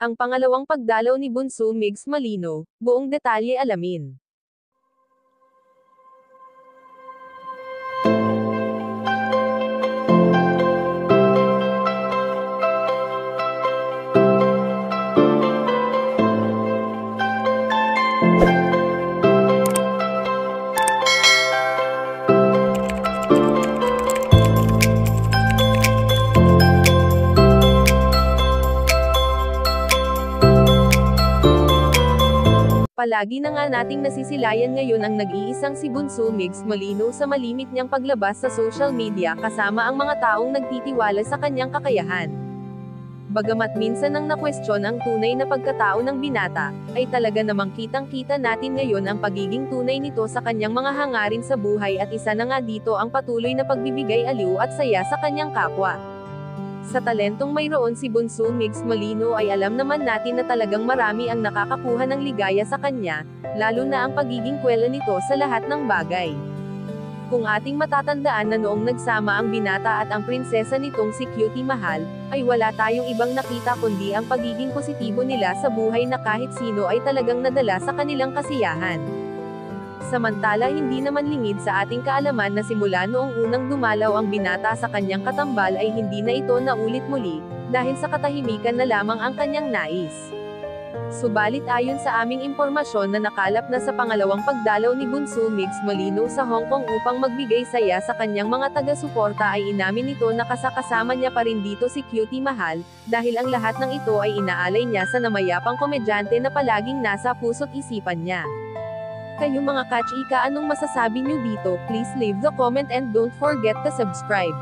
Ang pangalawang pagdalaw ni Bunso Migs Malino, buong detalye alamin. Palagi na nga nating nasisilayan ngayon ang nag-iisang si Bunso Migs Malino sa malimit niyang paglabas sa social media kasama ang mga taong nagtitiwala sa kanyang kakayahan. Bagamat minsan nang nakwestiyon ang tunay na pagkatao ng binata, ay talaga namang kitang-kita natin ngayon ang pagiging tunay nito sa kanyang mga hangarin sa buhay at isa na nga dito ang patuloy na pagbibigay aliw at saya sa kanyang kapwa. Sa talentong mayroon si Bunso Migs Malino ay alam naman natin na talagang marami ang nakakakuha ng ligaya sa kanya, lalo na ang pagiging kwela nito sa lahat ng bagay. Kung ating matatandaan na noong nagsama ang binata at ang prinsesa nitong si Cutie Mahal, ay wala tayong ibang nakita kundi ang pagiging positibo nila sa buhay na kahit sino ay talagang nadala sa kanilang kasiyahan. Samantala hindi naman lingid sa ating kaalaman na simula noong unang dumalaw ang binata sa kanyang katambal ay hindi na ito naulit muli, dahil sa katahimikan na lamang ang kanyang nais. Subalit ayon sa aming impormasyon na nakalap na sa pangalawang pagdalaw ni Bunso Migs Malino sa Hong Kong upang magbigay saya sa kanyang mga taga-suporta ay inamin nito na kasama niya pa rin dito si Cutie Mahal, dahil ang lahat ng ito ay inaalay niya sa namayapang komedyante na palaging nasa puso't isipan niya. Kayo mga ka-chika, anong masasabi niyo dito? Please leave the comment and don't forget to subscribe.